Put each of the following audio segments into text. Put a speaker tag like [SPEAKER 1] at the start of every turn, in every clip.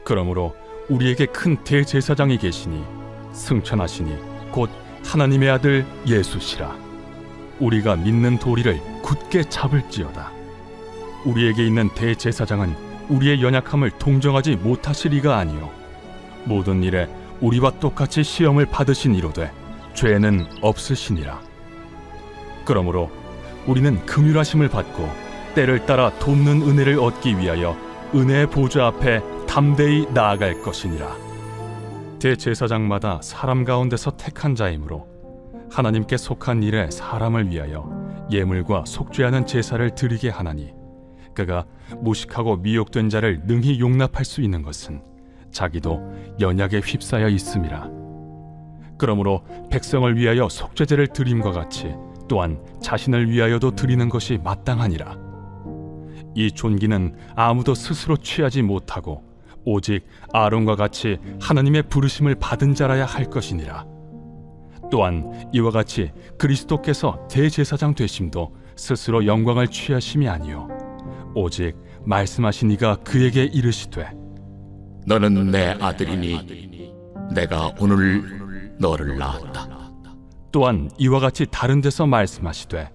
[SPEAKER 1] 그러므로 우리에게 큰 대제사장이 계시니 승천하시니 곧 하나님의 아들 예수시라. 우리가 믿는 도리를 굳게 잡을지어다. 우리에게 있는 대제사장은 우리의 연약함을 동정하지 못하실 이가 아니요 모든 일에 우리와 똑같이 시험을 받으신 이로되 죄는 없으시니라. 그러므로 우리는 긍휼하심을 받고 때를 따라 돕는 은혜를 얻기 위하여 은혜의 보좌 앞에 담대히 나아갈 것이니라. 대제사장마다 사람 가운데서 택한 자이므로 하나님께 속한 일에 사람을 위하여 예물과 속죄하는 제사를 드리게 하나니, 그가 무식하고 미혹된 자를 능히 용납할 수 있는 것은 자기도 연약에 휩싸여 있음이라. 그러므로 백성을 위하여 속죄제를 드림과 같이 또한 자신을 위하여도 드리는 것이 마땅하니라. 이 존귀는 아무도 스스로 취하지 못하고 오직 아론과 같이 하나님의 부르심을 받은 자라야 할 것이니라. 또한 이와 같이 그리스도께서 대제사장 되심도 스스로 영광을 취하심이 아니요 오직 말씀하신 이가 그에게 이르시되
[SPEAKER 2] 너는 내 아들이니 내가 오늘 너를 낳았다.
[SPEAKER 1] 또한 이와 같이 다른 데서 말씀하시되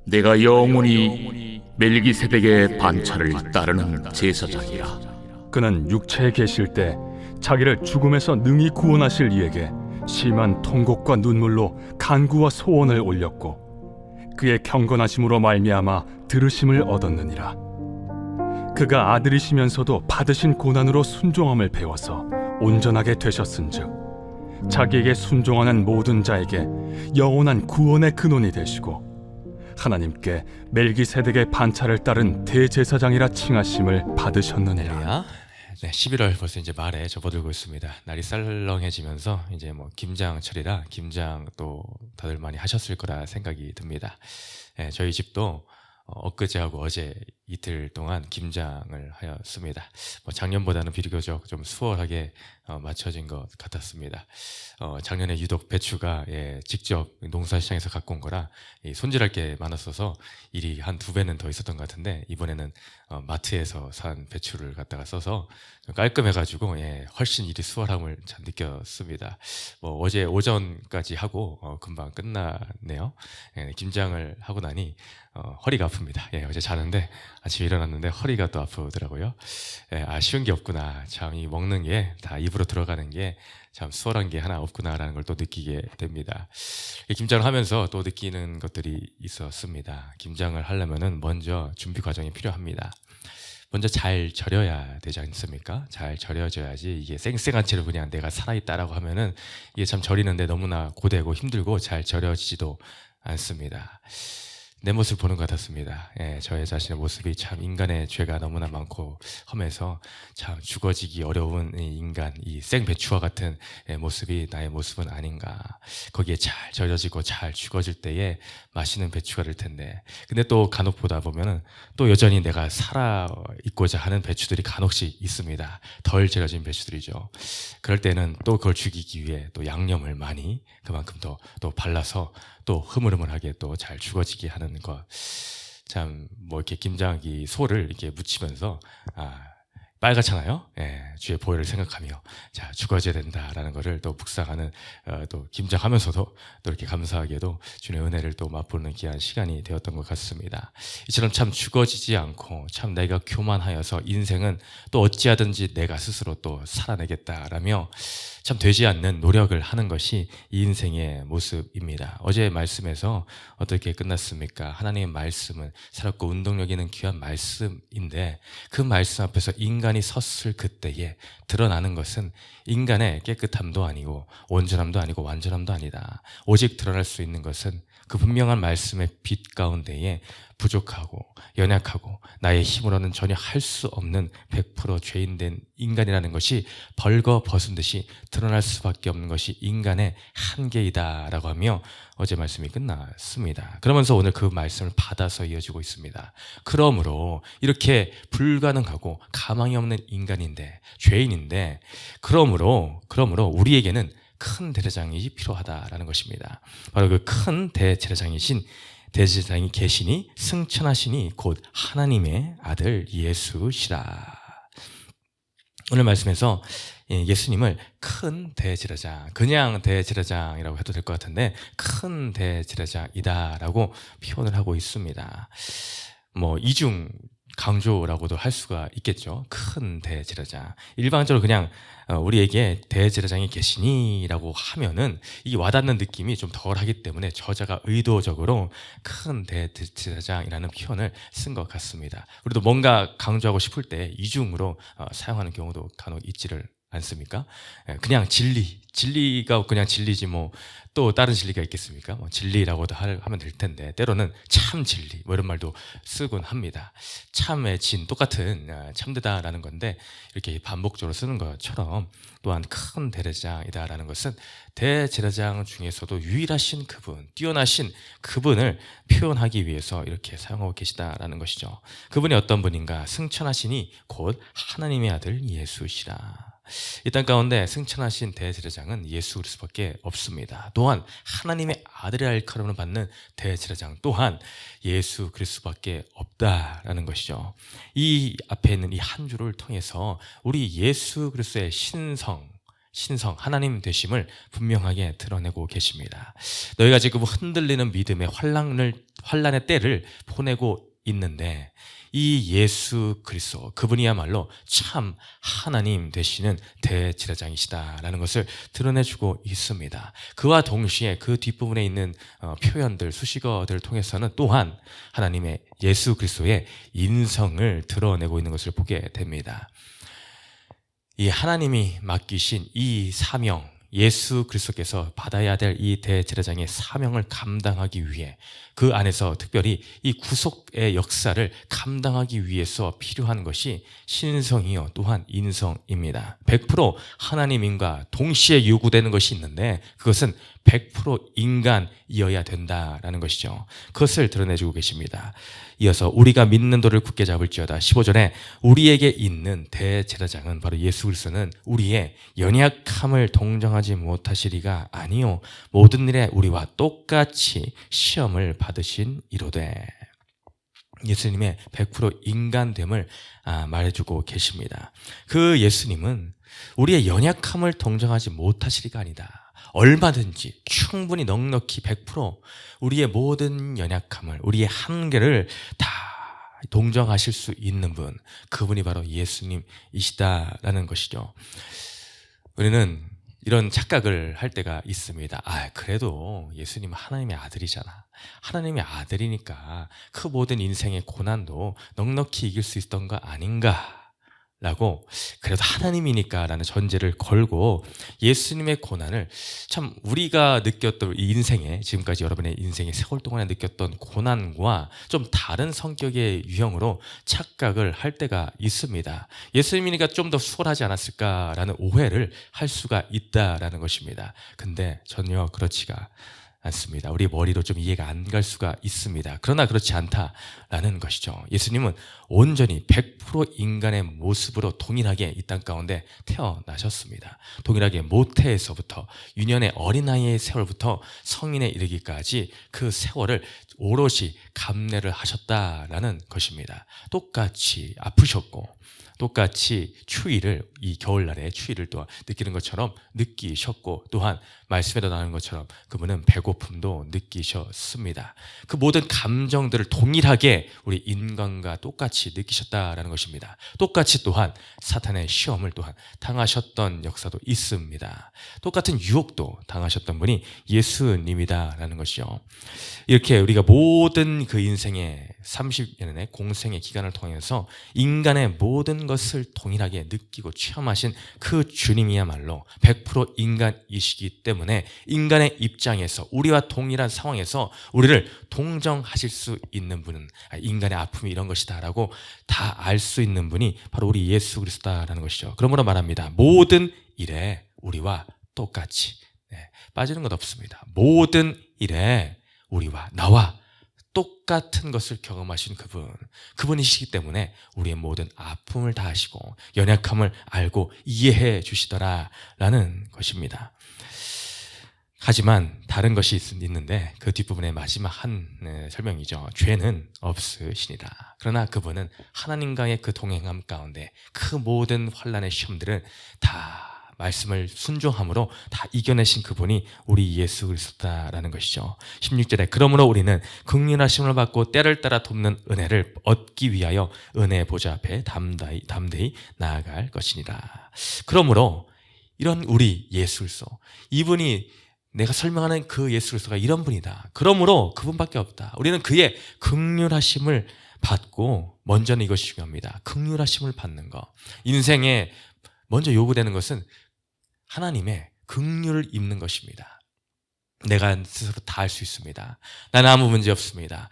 [SPEAKER 2] 내가 영원히 멜기세덱의 반차를 따르는 제사장이라.
[SPEAKER 1] 그는 육체에 계실 때 자기를 죽음에서 능히 구원하실 이에게 심한 통곡과 눈물로 간구와 소원을 올렸고 그의 경건하심으로 말미암아 들으심을 얻었느니라. 그가 아들이시면서도 받으신 고난으로 순종함을 배워서 온전하게 되셨은즉 자기에게 순종하는 모든 자에게 영원한 구원의 근원이 되시고 하나님께 멜기세덱의 반차를 따른 대제사장이라 칭하심을 받으셨느니라.
[SPEAKER 3] 할렐루야. 네, 11월 벌써 이제 말에 접어들고 있습니다. 날이 썰렁해지면서 이제 뭐 김장철이라 김장 또 다들 많이 하셨을 거라 생각이 듭니다. 네, 저희 집도 엊그제하고 어제 이틀 동안 김장을 하였습니다. 작년보다는 비교적 좀 수월하게 맞춰진 것 같았습니다. 작년에 유독 배추가 직접 농사시장에서 갖고 온 거라 손질할 게 많았어서 일이 한 2배는 더 있었던 것 같은데 이번에는 마트에서 산 배추를 갖다가 써서 깔끔해가지고 훨씬 일이 수월함을 참 느꼈습니다. 어제 오전까지 하고 금방 끝났네요. 김장을 하고 나니 허리가 아픕니다. 어제 자는데 아침에 일어났는데 허리가 또 아프더라고요. 쉬운 게 없구나. 참 이 먹는 게 다 입으로 들어가는 게 참 수월한 게 하나 없구나라는 걸 또 느끼게 됩니다. 김장을 하면서 또 느끼는 것들이 있었습니다. 김장을 하려면은 먼저 준비 과정이 필요합니다. 먼저 잘 절여야 되지 않습니까? 잘 절여져야지 이게 쌩쌩한 채로 그냥 내가 살아있다라고 하면은 이게 참 절이는데 너무나 고되고 힘들고 잘 절여지지도 않습니다. 내 모습을 보는 것 같았습니다. 저의 자신의 모습이 참 인간의 죄가 너무나 많고 험해서 참 죽어지기 어려운 인간, 이 생배추와 같은 모습이 나의 모습은 아닌가. 거기에 잘 절여지고 잘 죽어질 때에 맛있는 배추가 될 텐데, 근데 또 간혹 보다 보면은 또 여전히 내가 살아 있고자 하는 배추들이 간혹씩 있습니다. 덜 절여진 배추들이죠. 그럴 때는 또 그걸 죽이기 위해 또 양념을 많이 그만큼 또 발라서 또 흐물흐물하게 또 잘 죽어지게 하는 것. 참 이렇게 김장이 소를 이렇게 무치면서 빨갛잖아요. 주의 보혈을 생각하며 자 죽어져야 된다라는 것을 또 묵상하는 또 김장하면서도 또 이렇게 감사하게도 주의 은혜를 또 맛보는 귀한 시간이 되었던 것 같습니다. 이처럼 참 죽어지지 않고 참 내가 교만하여서 인생은 또 어찌하든지 내가 스스로 또 살아내겠다라며 참 되지 않는 노력을 하는 것이 이 인생의 모습입니다. 어제 말씀에서 어떻게 끝났습니까? 하나님의 말씀은 살았고 운동력 있는 귀한 말씀인데 그 말씀 앞에서 인간이 섰을 그때에 드러나는 것은 인간의 깨끗함도 아니고 온전함도 아니고 완전함도 아니다. 오직 드러날 수 있는 것은 그 분명한 말씀의 빛 가운데에 부족하고 연약하고 나의 힘으로는 전혀 할 수 없는 100% 죄인된 인간이라는 것이 벌거벗은 듯이 드러날 수밖에 없는 것이 인간의 한계이다라고 하며 어제 말씀이 끝났습니다. 그러면서 오늘 그 말씀을 받아서 이어지고 있습니다. 그러므로 이렇게 불가능하고 가망이 없는 인간인데 죄인인데 그러므로 우리에게는 큰 대제사장이 필요하다라는 것입니다. 바로 그 큰 대제사장이 계시니 승천하시니 곧 하나님의 아들 예수시라. 오늘 말씀에서 예수님을 큰 대제사장, 그냥 대제사장이라고 해도 될 것 같은데 큰 대제사장이다라고 표현을 하고 있습니다. 뭐 이중 강조라고도 할 수가 있겠죠. 큰 대제사장. 일반적으로 그냥 우리에게 대제사장이 계시니라고 하면은 이 와닿는 느낌이 좀 덜하기 때문에 저자가 의도적으로 큰 대제사장이라는 표현을 쓴 것 같습니다. 우리도 뭔가 강조하고 싶을 때 이중으로 사용하는 경우도 간혹 있지를 않습니까? 그냥 진리가 그냥 진리지 뭐 또 다른 진리가 있겠습니까? 뭐 진리라고도 하면 될 텐데 때로는 참 진리 뭐 이런 말도 쓰곤 합니다. 참의 진 똑같은 참되다라는 건데 이렇게 반복적으로 쓰는 것처럼 또한 큰 대제사장이다라는 것은 대제사장 중에서도 유일하신 그분, 뛰어나신 그분을 표현하기 위해서 이렇게 사용하고 계시다라는 것이죠. 그분이 어떤 분인가? 승천하시니 곧 하나님의 아들 예수시라. 이 땅 가운데 승천하신 대제사장은 예수 그리스도밖에 없습니다. 또한 하나님의 아들의 일컬음을 받는 대제사장 또한 예수 그리스도밖에 없다라는 것이죠. 이 앞에 있는 이 한 줄을 통해서 우리 예수 그리스도의 신성 하나님 되심을 분명하게 드러내고 계십니다. 너희가 지금 흔들리는 믿음의 환란의 때를 보내고 있는데 이 예수 그리스도 그분이야말로 참 하나님 되시는 대제사장이시다라는 것을 드러내주고 있습니다. 그와 동시에 그 뒷부분에 있는 표현들, 수식어들을 통해서는 또한 하나님의 예수 그리스도의 인성을 드러내고 있는 것을 보게 됩니다. 이 하나님이 맡기신 이 사명, 예수 그리스도께서 받아야 될 이 대제사장의 사명을 감당하기 위해 그 안에서 특별히 이 구속의 역사를 감당하기 위해서 필요한 것이 신성이요 또한 인성입니다. 100% 하나님인과 동시에 요구되는 것이 있는데 그것은 100% 인간이어야 된다라는 것이죠. 그것을 드러내주고 계십니다. 이어서 우리가 믿는 도를 굳게 잡을지어다 15절에 우리에게 있는 대제사장은 바로 예수 그리스도는 우리의 연약함을 동정하지 못하시리가 아니요 모든 일에 우리와 똑같이 시험을 받으신 이로되. 예수님의 100% 인간됨을 말해주고 계십니다. 그 예수님은 우리의 연약함을 동정하지 못하시리가 아니다. 얼마든지 충분히 넉넉히 100% 우리의 모든 연약함을 우리의 한계를 다 동정하실 수 있는 분, 그분이 바로 예수님이시다라는 것이죠. 우리는 이런 착각을 할 때가 있습니다. 그래도 예수님은 하나님의 아들이잖아. 하나님의 아들이니까 그 모든 인생의 고난도 넉넉히 이길 수 있던 거 아닌가? 라고 그래도 하나님이니까 라는 전제를 걸고 예수님의 고난을 참 우리가 느꼈던 이 인생에 지금까지 여러분의 인생의 세월 동안에 느꼈던 고난과 좀 다른 성격의 유형으로 착각을 할 때가 있습니다. 예수님이니까 좀 더 수월하지 않았을까라는 오해를 할 수가 있다라는 것입니다. 근데 전혀 그렇지가 않습니다. 우리 머리로 좀 이해가 안 갈 수가 있습니다. 그러나 그렇지 않다라는 것이죠. 예수님은 온전히 100% 인간의 모습으로 동일하게 이 땅 가운데 태어나셨습니다. 동일하게 모태에서부터 유년의 어린아이의 세월부터 성인에 이르기까지 그 세월을 오롯이 감내를 하셨다라는 것입니다. 똑같이 아프셨고 똑같이 추위를 이 겨울날의 추위를 또한 느끼는 것처럼 느끼셨고 또한 말씀에도 나오는 것처럼 그분은 배고픔도 느끼셨습니다. 그 모든 감정들을 동일하게 우리 인간과 똑같이 느끼셨다라는 것입니다. 똑같이 또한 사탄의 시험을 또한 당하셨던 역사도 있습니다. 똑같은 유혹도 당하셨던 분이 예수님이다라는 것이죠. 이렇게 우리가 모든 그 인생의 30년의 공생의 기간을 통해서 인간의 모든 것을 동일하게 느끼고 체험하신 그 주님이야말로 100% 인간이시기 때문에 인간의 입장에서 우리와 동일한 상황에서 우리를 동정하실 수 있는 분은 인간의 아픔이 이런 것이다라고 다 알 수 있는 분이 바로 우리 예수 그리스도다라는 것이죠. 그러므로 말합니다. 모든 일에 우리와 똑같이 빠지는 것 없습니다. 모든 일에 우리와 나와 똑같은 것을 경험하신 그분이시기 때문에 우리의 모든 아픔을 다 아시고 연약함을 알고 이해해 주시더라라는 것입니다. 하지만 다른 것이 있는데 그 뒷부분의 마지막 한 설명이죠. 죄는 없으시니라. 그러나 그분은 하나님과의 그 동행함 가운데 그 모든 환난의 시험들은 다 말씀을 순종함으로 다 이겨내신 그분이 우리 예수 그리스도다라는 것이죠. 16절에 그러므로 우리는 긍휼하심을 받고 때를 따라 돕는 은혜를 얻기 위하여 은혜 보좌 앞에 담대히 나아갈 것이니라. 그러므로 이런 우리 예수 그리스도, 이분이 내가 설명하는 그 예수 그리스도가 이런 분이다. 그러므로 그분밖에 없다. 우리는 그의 긍휼하심을 받고, 먼저는 이것이 중요합니다. 긍휼하심을 받는 것. 인생에 먼저 요구되는 것은 하나님의 긍휼을 입는 것입니다. 내가 스스로 다 할 수 있습니다. 나는 아무 문제 없습니다.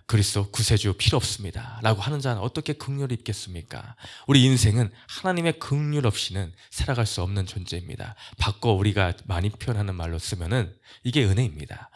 [SPEAKER 3] 그리스도 구세주 필요 없습니다 라고 하는 자는 어떻게 긍휼을 입겠습니까? 우리 인생은 하나님의 긍휼 없이는 살아갈 수 없는 존재입니다. 바꿔 우리가 많이 표현하는 말로 쓰면은 이게 은혜입니다.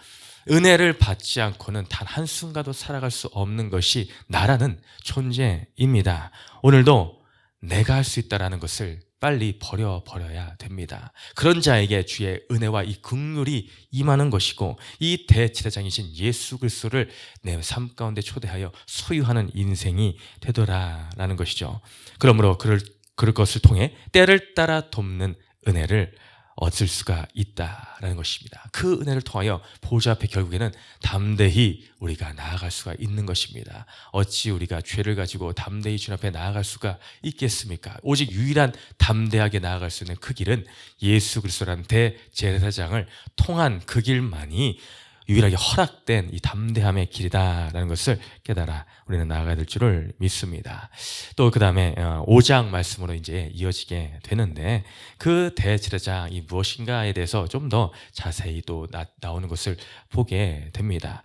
[SPEAKER 3] 은혜를 받지 않고는 단 한순간도 살아갈 수 없는 것이 나라는 존재입니다. 오늘도 내가 할 수 있다라는 것을 빨리 버려야 됩니다. 그런 자에게 주의 은혜와 이 긍휼이 임하는 것이고, 이 대제사장이신 예수 그리스도를 내 삶 가운데 초대하여 소유하는 인생이 되더라라는 것이죠. 그러므로 그럴 것을 통해 때를 따라 돕는 은혜를 얻을 수가 있다라는 것입니다. 그 은혜를 통하여 보좌 앞에 결국에는 담대히 우리가 나아갈 수가 있는 것입니다. 어찌 우리가 죄를 가지고 담대히 주님 앞에 나아갈 수가 있겠습니까? 오직 유일한 담대하게 나아갈 수 있는 그 길은 예수 그리스도라는 대제사장을 통한 그 길만이 유일하게 허락된 이 담대함의 길이다라는 것을 깨달아 우리는 나아가야 될 줄을 믿습니다. 또 그 다음에 5장 말씀으로 이제 이어지게 되는데, 그 대제사장이 무엇인가에 대해서 좀 더 자세히 또 나오는 것을 보게 됩니다.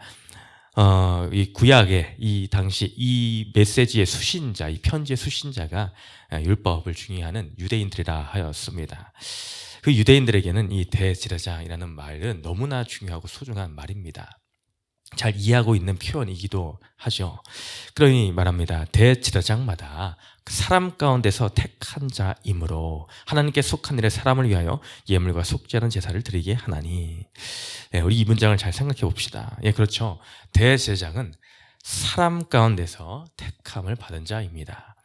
[SPEAKER 3] 이 구약의 이 당시 이 메시지의 수신자, 이 편지의 수신자가 율법을 중요하는 유대인들이라 하였습니다. 그 유대인들에게는 이 대제사장이라는 말은 너무나 중요하고 소중한 말입니다. 잘 이해하고 있는 표현이기도 하죠. 그러니 말합니다. 대제사장마다 사람 가운데서 택한 자이므로 하나님께 속한 일에 사람을 위하여 예물과 속죄하는 제사를 드리게 하나니. 우리 이 문장을 잘 생각해 봅시다. 그렇죠. 대제사장은 사람 가운데서 택함을 받은 자입니다.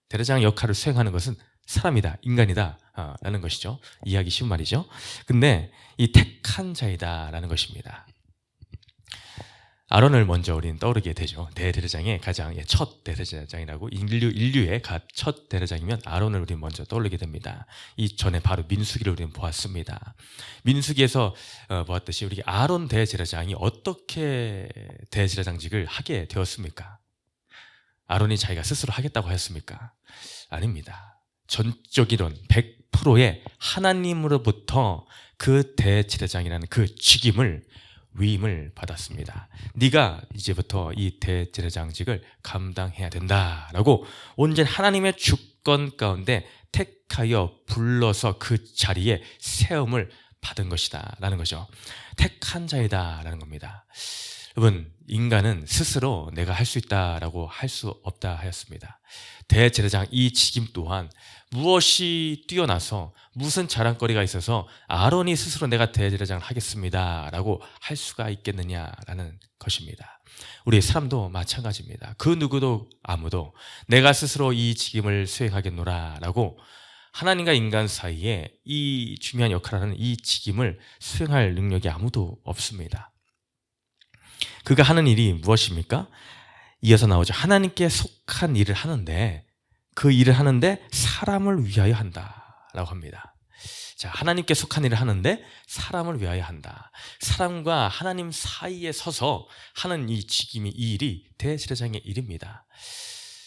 [SPEAKER 3] 대제사장 역할을 수행하는 것은 사람이다, 인간이다 라는 것이죠. 이해하기 쉬운 말이죠. 근데 이 택한 자이다 라는 것입니다. 아론을 먼저 우리는 떠오르게 되죠. 대제사장의 가장 첫 대제사장이라고, 인류의 첫 대제사장이면 아론을 우리는 먼저 떠올리게 됩니다. 이 전에 바로 민수기를 우리는 보았습니다. 민수기에서 보았듯이 우리 아론 대제사장이 어떻게 대제사장직을 하게 되었습니까? 아론이 자기가 스스로 하겠다고 하였습니까? 아닙니다. 전적이론 100%의 하나님으로부터 그 대제사장이라는 그 직임을, 위임을 받았습니다. 네가 이제부터 이 대제사장직을 감당해야 된다라고 온전히 하나님의 주권 가운데 택하여 불러서 그 자리에 세움을 받은 것이다 라는 거죠. 택한 자이다 라는 겁니다. 여러분, 인간은 스스로 내가 할 수 있다라고 할 수 없다 하였습니다. 대제사장 이 직임 또한 무엇이 뛰어나서, 무슨 자랑거리가 있어서 아론이 스스로 내가 대제사장을 하겠습니다 라고 할 수가 있겠느냐라는 것입니다. 우리 사람도 마찬가지입니다. 그 누구도 아무도 내가 스스로 이 직임을 수행하겠노라 라고 하나님과 인간 사이에 이 중요한 역할을 하는 이 직임을 수행할 능력이 아무도 없습니다. 그가 하는 일이 무엇입니까? 이어서 나오죠. 하나님께 속한 일을 하는데, 그 일을 하는데 사람을 위하여 한다라고 합니다. 자, 하나님께 속한 일을 하는데 사람을 위하여 한다. 사람과 하나님 사이에 서서 하는 이 직임이, 이 일이 대제사장의 일입니다.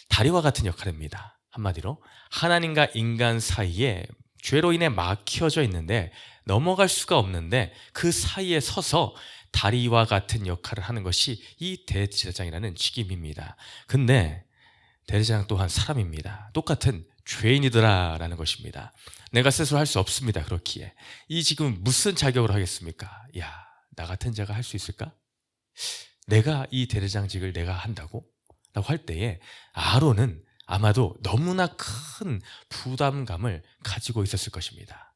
[SPEAKER 3] 다리와 같은 역할입니다. 한마디로 하나님과 인간 사이에 죄로 인해 막혀져 있는데, 넘어갈 수가 없는데 그 사이에 서서 다리와 같은 역할을 하는 것이 이 대제사장이라는 직임입니다. 근데 대제사장 또한 사람입니다. 똑같은 죄인이더라라는 것입니다. 내가 스스로 할 수 없습니다. 그렇기에 이 지금 무슨 자격으로 하겠습니까? 야, 나 같은 자가 할 수 있을까? 내가 이 대제사장직을 내가 한다고? 라고 할 때에 아론은 아마도 너무나 큰 부담감을 가지고 있었을 것입니다.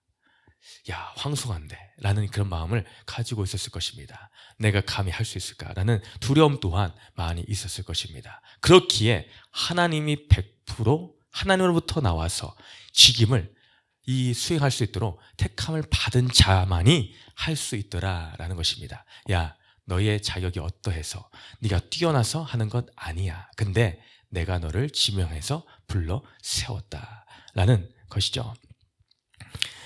[SPEAKER 3] 야, 황송한데 라는 그런 마음을 가지고 있었을 것입니다. 내가 감히 할 수 있을까라는 두려움 또한 많이 있었을 것입니다. 그렇기에 하나님이 100% 하나님으로부터 나와서 직임을 수행할 수 있도록 택함을 받은 자만이 할 수 있더라라는 것입니다. 야, 너의 자격이 어떠해서 네가 뛰어나서 하는 것 아니야. 근데 내가 너를 지명해서 불러 세웠다라는 것이죠.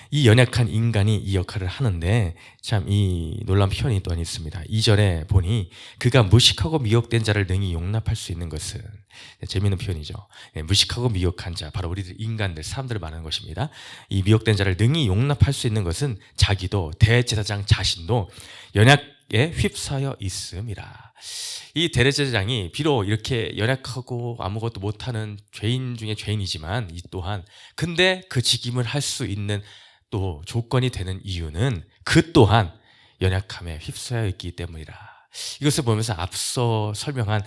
[SPEAKER 3] 이 연약한 인간이 이 역할을 하는데 참 이 놀라운 표현이 또한 있습니다. 2절에 보니 그가 무식하고 미혹된 자를 능히 용납할 수 있는 것은, 재미있는 표현이죠. 무식하고 미혹한 자, 바로 우리들 인간들, 사람들을 말하는 것입니다. 이 미혹된 자를 능히 용납할 수 있는 것은 자기도 대제사장 자신도 연약에 휩싸여 있음이라. 이 대제사장이 비록 이렇게 연약하고 아무것도 못하는 죄인 중에 죄인이지만 이 또한 근데 그 직임을 할 수 있는 또 조건이 되는 이유는 그 또한 연약함에 휩싸여 있기 때문이라. 이것을 보면서 앞서 설명한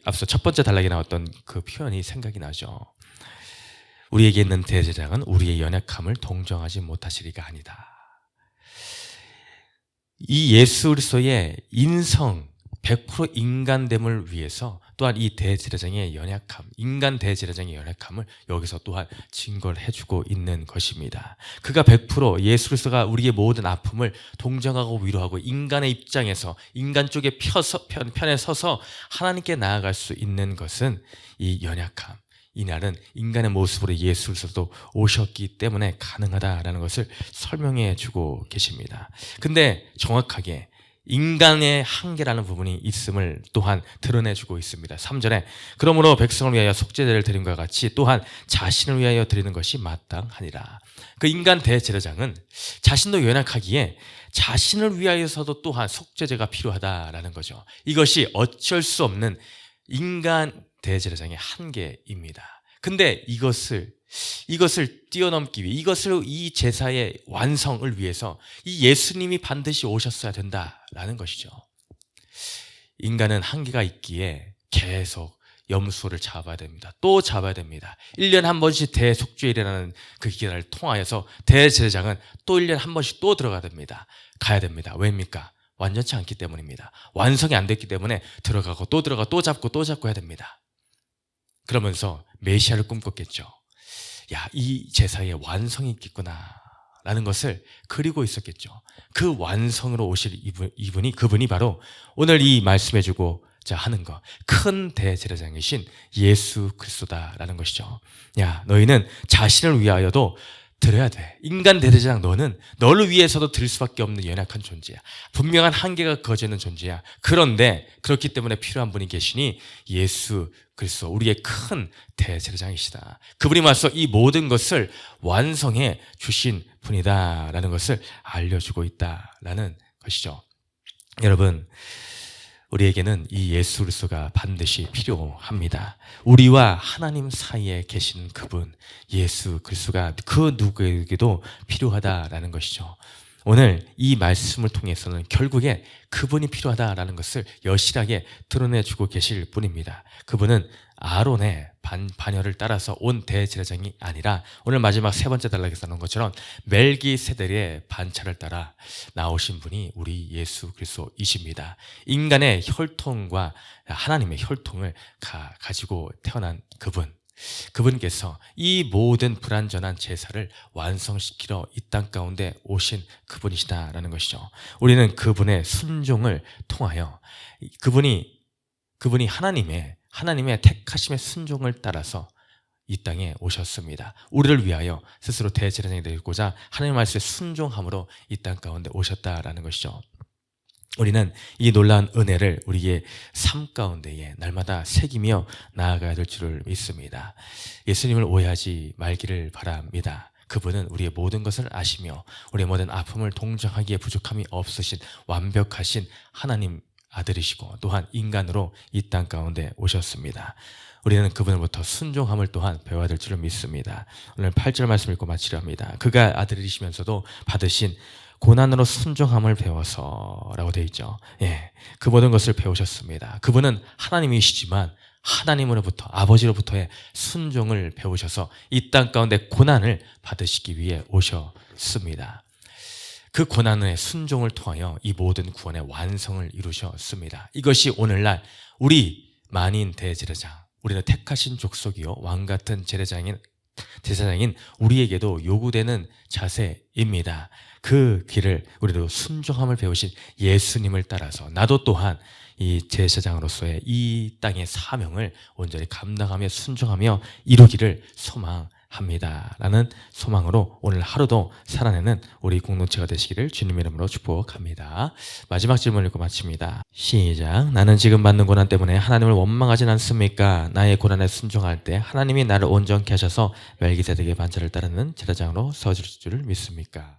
[SPEAKER 3] 앞서 첫 번째 단락에 나왔던 그 표현이 생각이 나죠. 우리에게 있는 대제사장은 우리의 연약함을 동정하지 못하시리가 아니다. 이 예수 그리스도의 인성 100% 인간됨을 위해서 또한 이 대제사장의 연약함, 인간 대제사장의 연약함을 여기서 또한 증거를 해주고 있는 것입니다. 그가 100% 예수 그리스도가 우리의 모든 아픔을 동정하고 위로하고 인간의 입장에서 인간 쪽에 편에 서서 하나님께 나아갈 수 있는 것은 이 연약함, 이날은 인간의 모습으로 예수 그리스도도 오셨기 때문에 가능하다라는 것을 설명해 주고 계십니다. 근데 정확하게 인간의 한계라는 부분이 있음을 또한 드러내주고 있습니다. 3절에 그러므로 백성을 위하여 속죄제를 드린 것과 같이 또한 자신을 위하여 드리는 것이 마땅하니라. 그 인간 대제사장은 자신도 연약하기에 자신을 위하여서도 또한 속죄제가 필요하다라는 거죠. 이것이 어쩔 수 없는 인간 대제사장의 한계입니다. 근데 이것을 뛰어넘기 위해 이 제사의 완성을 위해서 이 예수님이 반드시 오셨어야 된다라는 것이죠. 인간은 한계가 있기에 계속 염소를 잡아야 됩니다. 또 잡아야 됩니다. 1년에 한 번씩 대속죄일이라는 그 기간을 통하여서 대제사장은 또 1년에 한 번씩 또 들어가야 됩니다. 가야 됩니다. 왜입니까? 완전치 않기 때문입니다. 완성이 안 됐기 때문에 들어가고 또 들어가 또 잡고 또 잡고 해야 됩니다. 그러면서 메시아를 꿈꿨겠죠. 야, 이 제사의 완성이 있겠구나 라는 것을 그리고 있었겠죠. 그 완성으로 오실 그분이 바로 오늘 이 말씀해주고 하는 것, 큰 대제사장이신 예수 그리스도다라는 것이죠. 야, 너희는 자신을 위하여도 드려야 돼. 인간 대제사장 너는 너를 위해서도 드릴 수밖에 없는 연약한 존재야. 분명한 한계가 거져 있는 존재야. 그런데 그렇기 때문에 필요한 분이 계시니 예수 그리스도, 우리의 큰 대제사장이시다. 그분이 와서 이 모든 것을 완성해 주신 분이다라는 것을 알려주고 있다라는 것이죠. 여러분, 우리에게는 이 예수 그리스도가 반드시 필요합니다. 우리와 하나님 사이에 계신 그분 예수 그리스도가 그 누구에게도 필요하다라는 것이죠. 오늘 이 말씀을 통해서는 결국에 그분이 필요하다라는 것을 여실하게 드러내주고 계실 분입니다. 그분은 아론의 반열을 따라서 온 대제사장이 아니라 오늘 마지막 세 번째 단락에서 나온 것처럼 멜기세덱의 반차를 따라 나오신 분이 우리 예수 그리스도이십니다. 인간의 혈통과 하나님의 혈통을 가지고 태어난 그분께서 이 모든 불완전한 제사를 완성시키러 이 땅 가운데 오신 그분이시다라는 것이죠. 우리는 그분의 순종을 통하여 그분이 하나님의 택하심의 순종을 따라서 이 땅에 오셨습니다. 우리를 위하여 스스로 대제사장이 되고자 하나님 말씀에 순종함으로 이 땅 가운데 오셨다라는 것이죠. 우리는 이 놀라운 은혜를 우리의 삶 가운데에 날마다 새기며 나아가야 될 줄을 믿습니다. 예수님을 오해하지 말기를 바랍니다. 그분은 우리의 모든 것을 아시며 우리의 모든 아픔을 동정하기에 부족함이 없으신 완벽하신 하나님 아들이시고 또한 인간으로 이 땅 가운데 오셨습니다. 우리는 그분으로부터 순종함을 또한 배워야 될 줄을 믿습니다. 오늘 8절 말씀 읽고 마치려 합니다. 그가 아들이시면서도 받으신 고난으로 순종함을 배워서라고 되어 있죠. 예, 그 모든 것을 배우셨습니다. 그분은 하나님이시지만 하나님으로부터 아버지로부터의 순종을 배우셔서 이 땅 가운데 고난을 받으시기 위해 오셨습니다. 그 고난의 순종을 통하여 이 모든 구원의 완성을 이루셨습니다. 이것이 오늘날 우리 만인 대제사장, 우리는 택하신 족속이요 왕 같은 제사장인 우리에게도 요구되는 자세입니다. 그 길을 우리도 순종함을 배우신 예수님을 따라서 나도 또한 이 제사장으로서의 이 땅의 사명을 온전히 감당하며 순종하며 이루기를 소망합니다. 라는 소망으로 오늘 하루도 살아내는 우리 공동체가 되시기를 주님의 이름으로 축복합니다. 마지막 질문을 읽고 마칩니다. 시작. 나는 지금 받는 고난 때문에 하나님을 원망하진 않습니까? 나의 고난에 순종할 때 하나님이 나를 온전케 하셔서 멜기세덱의 반차를 따르는 제사장으로 세워줄 줄 믿습니까?